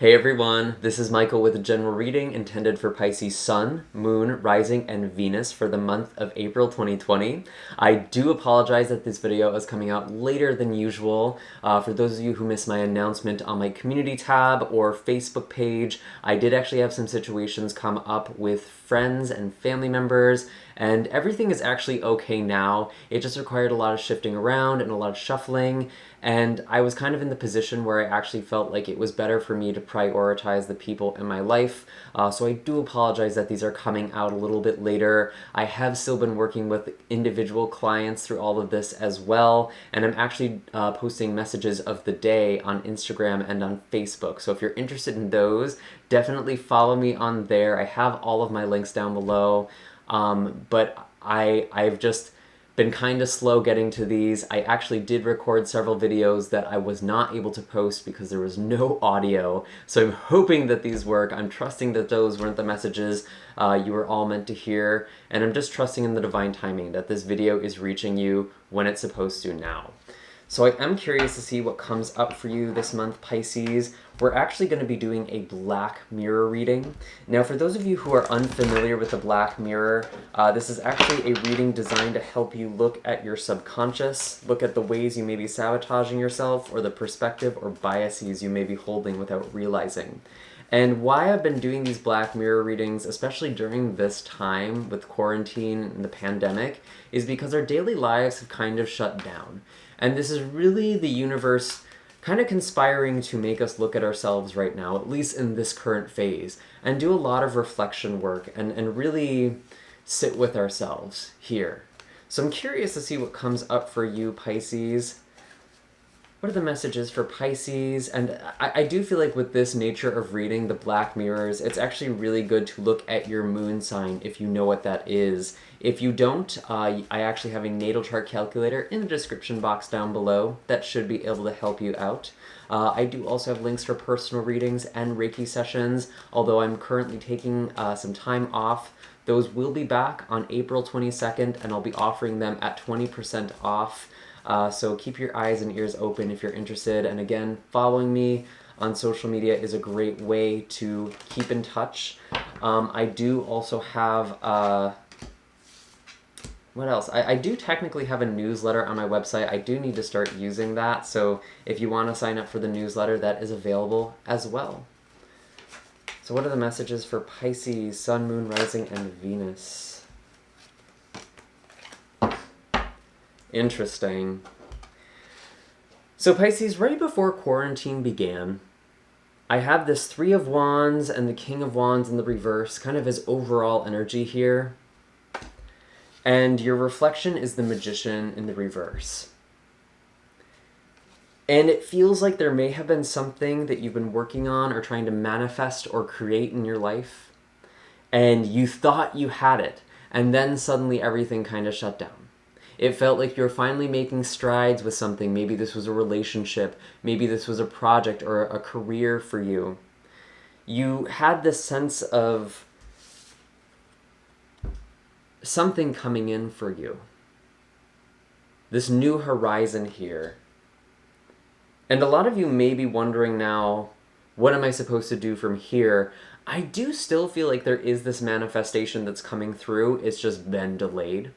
Hey everyone, this is Michael with a general reading intended for Pisces Sun, Moon, Rising, and Venus for the month of April 2020. I do apologize that this video is coming out later than usual. For those of you who missed my announcement on my community tab or Facebook page, I did actually have some situations come up with friends and family members, and everything is actually okay now. It just required a lot of shifting around and a lot of shuffling, and I was kind of in the position where I actually felt like it was better for me to prioritize the people in my life. So I do apologize that these are coming out a little bit later. I have still been working with individual clients through all of this as well, and I'm actually posting messages of the day on Instagram and on Facebook. So if you're interested in those, definitely follow me on there. I have all of my links down below, but I've just been kind of slow getting to these. I actually did record several videos that I was not able to post because there was no audio. So I'm hoping that these work. I'm trusting that those weren't the messages you were all meant to hear. And I'm just trusting in the divine timing that this video is reaching you when it's supposed to now. So I am curious to see what comes up for you this month, Pisces. We're actually going to be doing a black mirror reading. Now, for those of you who are unfamiliar with the black mirror, this is actually a reading designed to help you look at your subconscious, look at the ways you may be sabotaging yourself, or the perspective or biases you may be holding without realizing. And why I've been doing these black mirror readings, especially during this time with quarantine and the pandemic, is because our daily lives have kind of shut down. And this is really the universe kind of conspiring to make us look at ourselves right now, at least in this current phase, and do a lot of reflection work and really sit with ourselves here. So I'm curious to see what comes up for you, Pisces. What are the messages for Pisces? And I do feel like with this nature of reading the black mirrors, it's actually really good to look at your moon sign if you know what that is. If you don't, I actually have a natal chart calculator in the description box down below that should be able to help you out. I do also have links for personal readings and Reiki sessions, although I'm currently taking some time off. Those will be back on April 22nd, and I'll be offering them at 20% off. So keep your eyes and ears open if you're interested. And again, following me on social media is a great way to keep in touch. I do also have, what else? I do technically have a newsletter on my website. I do need to start using that. So if you want to sign up for the newsletter, that is available as well. So what are the messages for Pisces, Sun, Moon, Rising, and Venus? Interesting. So Pisces, right before quarantine began, I have this Three of Wands and the King of Wands in the reverse, kind of as overall energy here. And your reflection is the Magician in the reverse. And it feels like there may have been something that you've been working on or trying to manifest or create in your life, and you thought you had it, and then suddenly everything kind of shut down. It felt like you were finally making strides with something. Maybe this was a relationship. Maybe this was a project or a career for you. You had this sense of something coming in for you. This new horizon here. And a lot of you may be wondering now, what am I supposed to do from here? I do still feel like there is this manifestation that's coming through. It's just been delayed.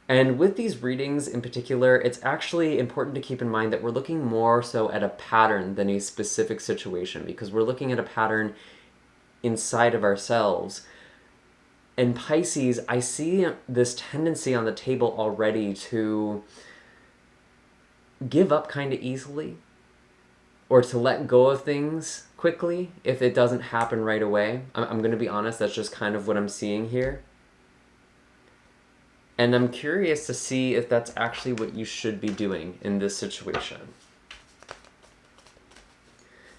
And with these readings in particular, it's actually important to keep in mind that we're looking more so at a pattern than a specific situation, because we're looking at a pattern inside of ourselves. And Pisces, I see this tendency on the table already to give up kind of easily, or to let go of things quickly if it doesn't happen right away. I'm going to be honest, that's just kind of what I'm seeing here. And I'm curious to see if that's actually what you should be doing in this situation.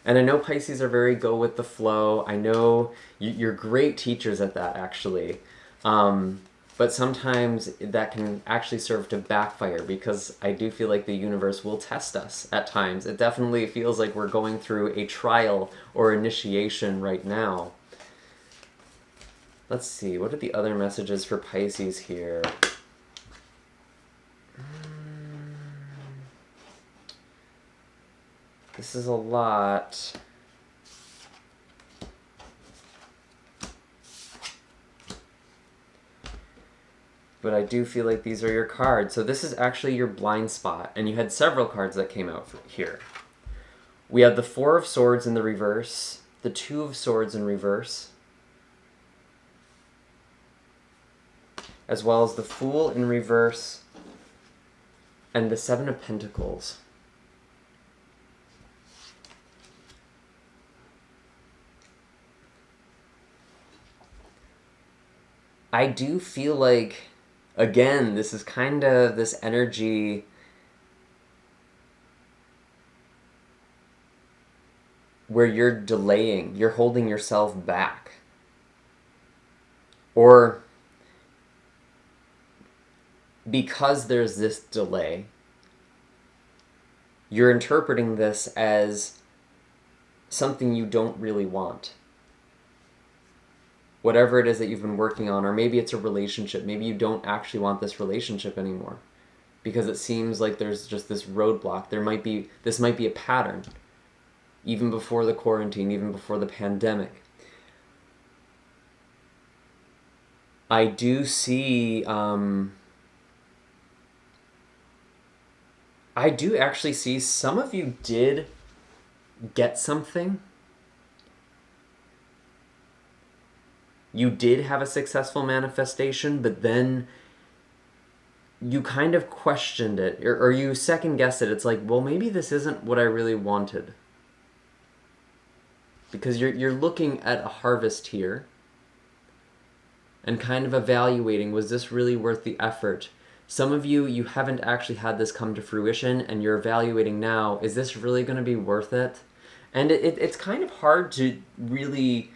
And I know Pisces are very go with the flow. I know you're great teachers at that, actually. But sometimes that can actually serve to backfire, because I do feel like the universe will test us at times. It definitely feels like we're going through a trial or initiation right now. Let's see, what are the other messages for Pisces here? This is a lot. but I do feel like these are your cards. So this is actually your blind spot, and you had several cards that came out here. We have the Four of Swords in the reverse, the Two of Swords in reverse, as well as the Fool in reverse, and the Seven of Pentacles. I do feel like, again, this is kind of this energy where you're delaying, you're holding yourself back. Or because there's this delay, you're interpreting this as something you don't really want. Whatever it is that you've been working on, or maybe it's a relationship. Maybe you don't actually want this relationship anymore because it seems like there's just this roadblock. This might be a pattern, even before the quarantine, even before the pandemic. I do see, I do actually see some of you did get something. You did have a successful manifestation, but then you kind of questioned it, or you second-guessed it. It's like, well, maybe this isn't what I really wanted. Because you're looking at a harvest here and kind of evaluating, was this really worth the effort? Some of you, you haven't actually had this come to fruition, and you're evaluating now, is this really going to be worth it? And it's kind of hard to really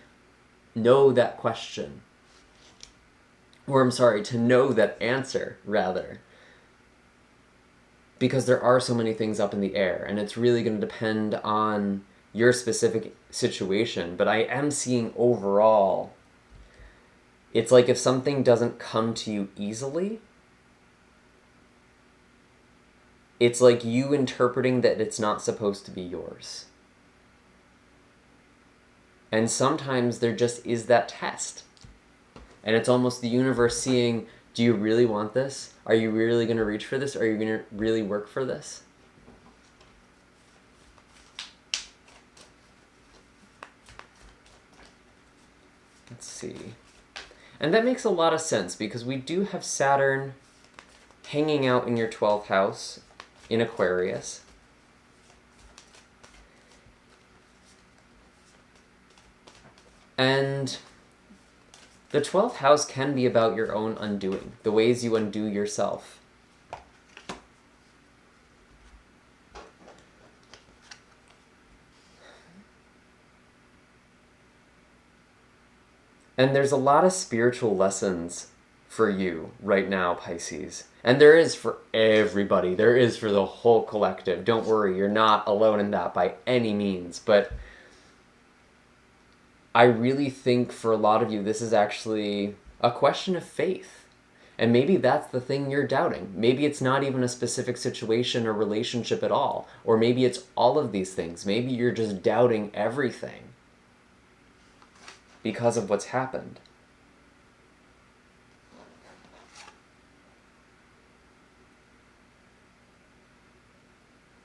know that question. Or I'm sorry, to know that answer, rather. Because there are so many things up in the air, and it's really going to depend on your specific situation. But I am seeing overall, it's like if something doesn't come to you easily, it's like you interpreting that it's not supposed to be yours. And sometimes there just is that test. And it's almost the universe seeing, do you really want this? Are you really going to reach for this? Are you going to really work for this? Let's see. And that makes a lot of sense because we do have Saturn hanging out in your 12th house in Aquarius. And the 12th house can be about your own undoing, the ways you undo yourself. And there's a lot of spiritual lessons for you right now, Pisces. And there is for everybody. There is for the whole collective. Don't worry, you're not alone in that by any means. But I really think for a lot of you, this is actually a question of faith. And maybe that's the thing you're doubting. Maybe it's not even a specific situation or relationship at all. Or maybe it's all of these things. Maybe you're just doubting everything because of what's happened.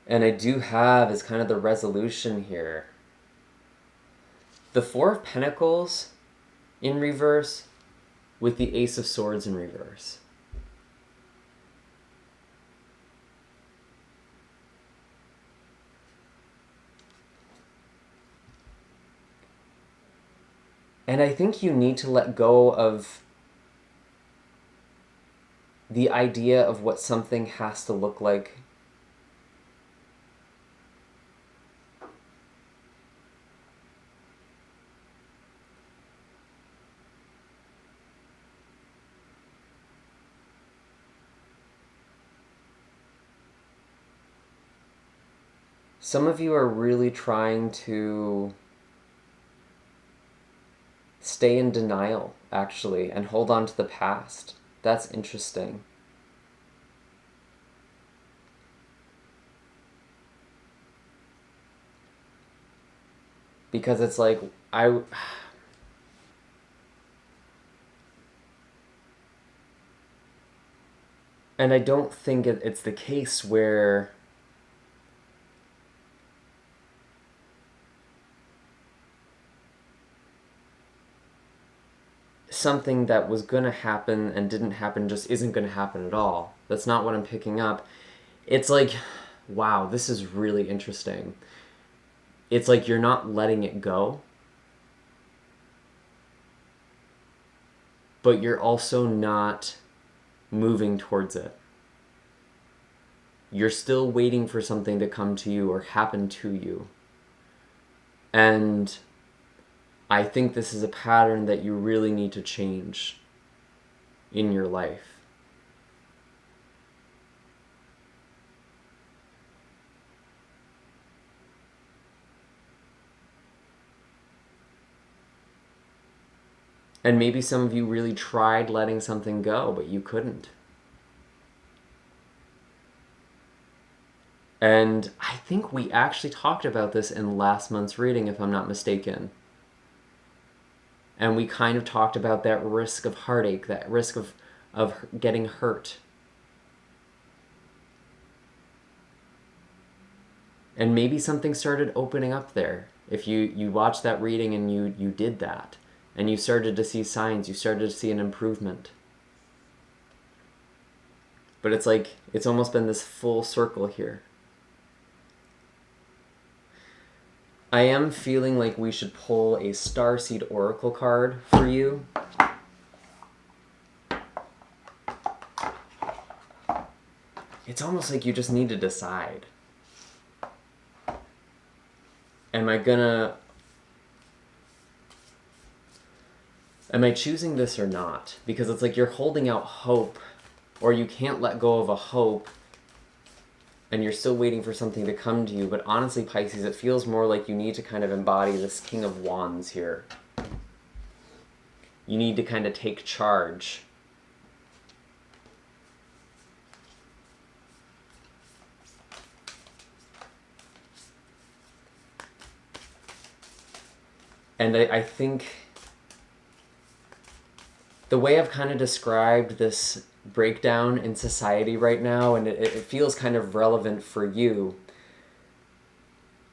And I do have as kind of the resolution here, the Four of Pentacles in reverse with the Ace of Swords in reverse. And I think you need to let go of the idea of what something has to look like. Some of you are really trying to stay in denial, actually, and hold on to the past. That's interesting. Because it's like, And I don't think it's the case where something that was going to happen and didn't happen just isn't going to happen at all. That's not what I'm picking up. It's like, wow, this is really interesting. It's like you're not letting it go, but you're also not moving towards it. You're still waiting for something to come to you or happen to you. And I think this is a pattern that you really need to change in your life. And maybe some of you really tried letting something go, but you couldn't. And I think we actually talked about this in last month's reading, if I'm not mistaken. And we kind of talked about that risk of heartache, that risk of getting hurt. And maybe something started opening up there. If you watched that reading and you did that, and you started to see signs, you started to see an improvement. But it's like, it's almost been this full circle here. I am feeling like we should pull a Starseed Oracle card for you. It's almost like you just need to decide. Am I choosing this or not? Because it's like you're holding out hope, or you can't let go of a hope, and you're still waiting for something to come to you. But honestly, Pisces, it feels more like you need to kind of embody this King of Wands here. You need to kind of take charge. And I think the way I've kind of described this breakdown in society right now, and it feels kind of relevant for you,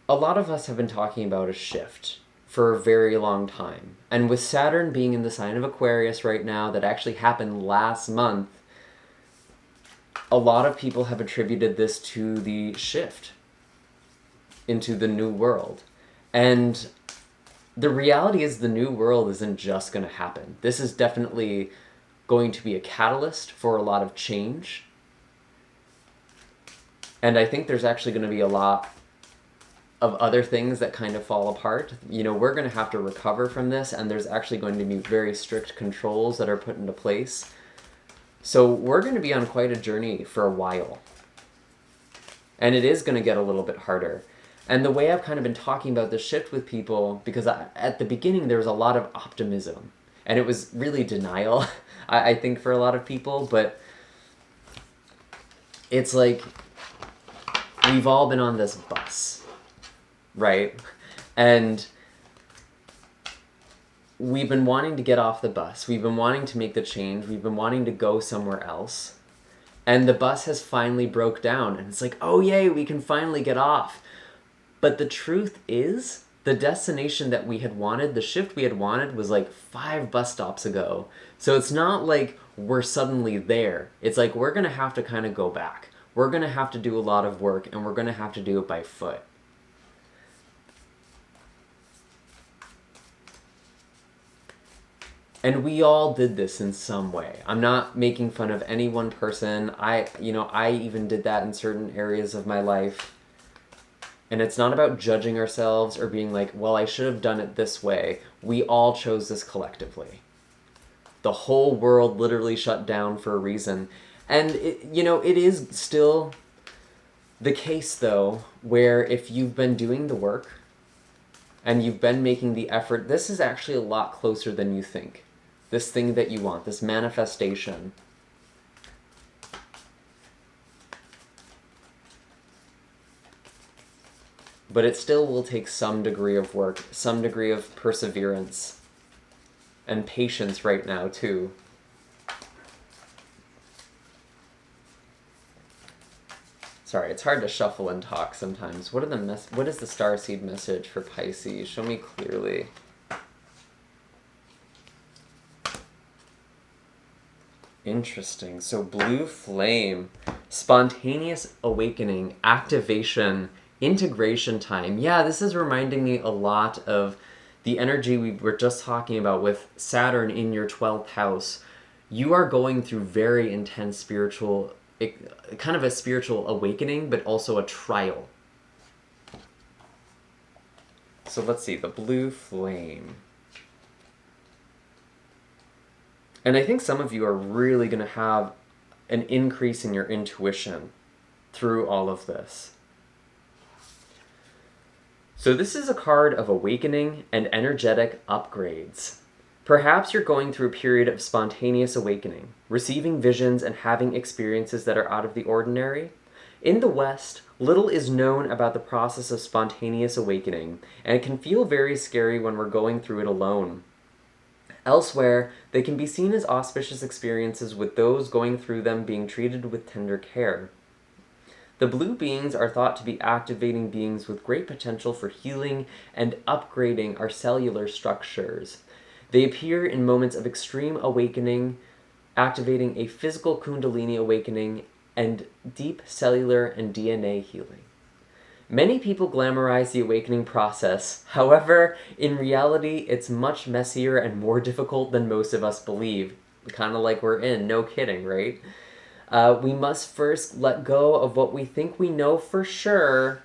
a lot of us have been talking about a shift for a very long time. And with Saturn being in the sign of Aquarius right now, that actually happened last month, a lot of people have attributed this to the shift into the new world. And the reality is the new world isn't just going to happen. This is definitely going to be a catalyst for a lot of change. And I think there's actually going to be a lot of other things that kind of fall apart. You know, we're going to have to recover from this, and there's actually going to be very strict controls that are put into place. So we're going to be on quite a journey for a while. And it is going to get a little bit harder. And the way I've kind of been talking about this shift with people, because at the beginning there was a lot of optimism, and it was really denial, I think, for a lot of people, but it's like we've all been on this bus, right? And we've been wanting to get off the bus. We've been wanting to make the change. We've been wanting to go somewhere else. And the bus has finally broke down, and it's like, oh yay, we can finally get off. But the truth is, the destination that we had wanted, the shift we had wanted, was like 5 bus stops ago. So it's not like we're suddenly there. It's like we're going to have to kind of go back. We're going to have to do a lot of work, and we're going to have to do it by foot. And we all did this in some way. I'm not making fun of any one person. I even did that in certain areas of my life. And it's not about judging ourselves or being like, well, I should have done it this way. We all chose this collectively. The whole world literally shut down for a reason. And, it is still the case, though, where if you've been doing the work and you've been making the effort, this is actually a lot closer than you think. This thing that you want, this manifestation. But it still will take some degree of work, some degree of perseverance, and patience right now, too. Sorry, it's hard to shuffle and talk sometimes. What is the Starseed message for Pisces? Show me clearly. Interesting. So blue flame, spontaneous awakening, activation, integration time. Yeah, this is reminding me a lot of the energy we were just talking about with Saturn in your 12th house. You are going through very intense spiritual, kind of a spiritual awakening, but also a trial. So let's see, the blue flame. And I think some of you are really going to have an increase in your intuition through all of this. So this is a card of awakening and energetic upgrades. Perhaps you're going through a period of spontaneous awakening, receiving visions and having experiences that are out of the ordinary. In the West, little is known about the process of spontaneous awakening, and it can feel very scary when we're going through it alone. Elsewhere, they can be seen as auspicious experiences, with those going through them being treated with tender care. The blue beings are thought to be activating beings with great potential for healing and upgrading our cellular structures. They appear in moments of extreme awakening, activating a physical kundalini awakening and deep cellular and DNA healing. Many people glamorize the awakening process. However, in reality, it's much messier and more difficult than most of us believe. Kind of like we're in, no kidding, right? We must first let go of what we think we know for sure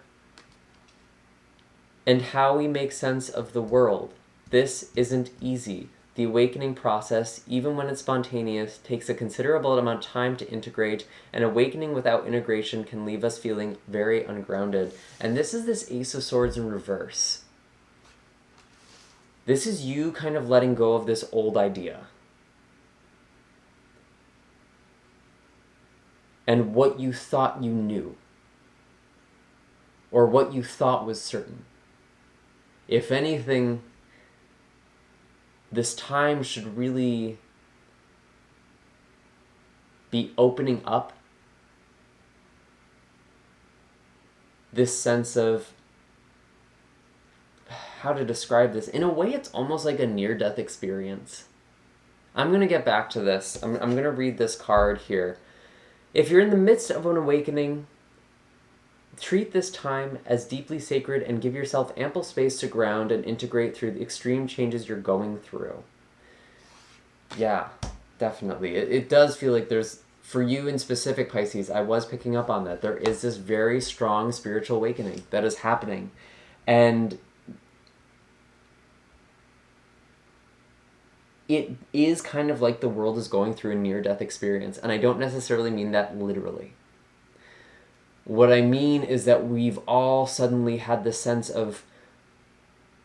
and how we make sense of the world. This isn't easy. The awakening process, even when it's spontaneous, takes a considerable amount of time to integrate, and awakening without integration can leave us feeling very ungrounded. And this is this Ace of Swords in reverse. This is you kind of letting go of this old idea. And what you thought you knew. Or what you thought was certain. If anything, this time should really be opening up this sense of, how to describe this? In a way, it's almost like a near-death experience. I'm going to get back to this. I'm going to read this card here. If you're in the midst of an awakening, treat this time as deeply sacred and give yourself ample space to ground and integrate through the extreme changes you're going through. Yeah, definitely. It does feel like there's, for you in specific, Pisces, I was picking up on that. There is this very strong spiritual awakening that is happening. And it is kind of like the world is going through a near-death experience. And I don't necessarily mean that literally. What I mean is that we've all suddenly had this sense of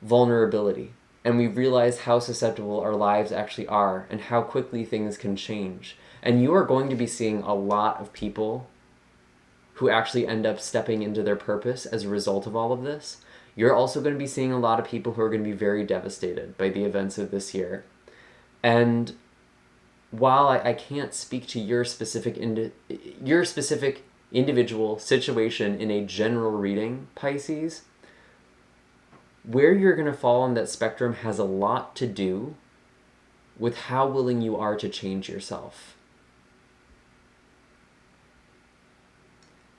vulnerability, and we've realized how susceptible our lives actually are and how quickly things can change. And you are going to be seeing a lot of people who actually end up stepping into their purpose as a result of all of this. You're also going to be seeing a lot of people who are going to be very devastated by the events of this year. And while I can't speak to your specific individual situation in a general reading, Pisces, where you're going to fall on that spectrum has a lot to do with how willing you are to change yourself.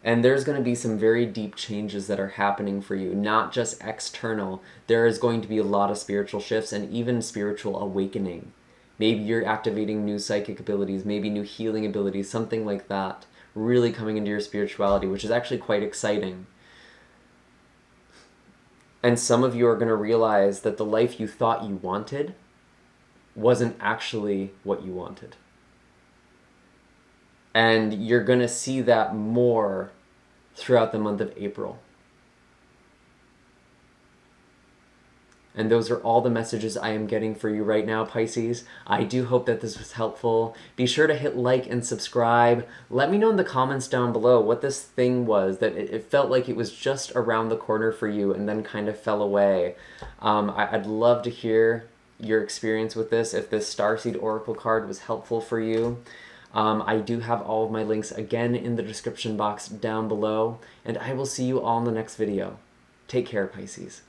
And there's going to be some very deep changes that are happening for you, not just external. There is going to be a lot of spiritual shifts and even spiritual awakening. Maybe you're activating new psychic abilities, maybe new healing abilities, something like that. Really coming into your spirituality, which is actually quite exciting. And some of you are going to realize that the life you thought you wanted wasn't actually what you wanted. And you're going to see that more throughout the month of April. And those are all the messages I am getting for you right now, Pisces. I do hope that this was helpful. Be sure to hit like and subscribe. Let me know in the comments down below what this thing was, that it felt like it was just around the corner for you and then kind of fell away. I'd love to hear your experience with this, if this Starseed Oracle card was helpful for you. I do have all of my links again in the description box down below, and I will see you all in the next video. Take care, Pisces.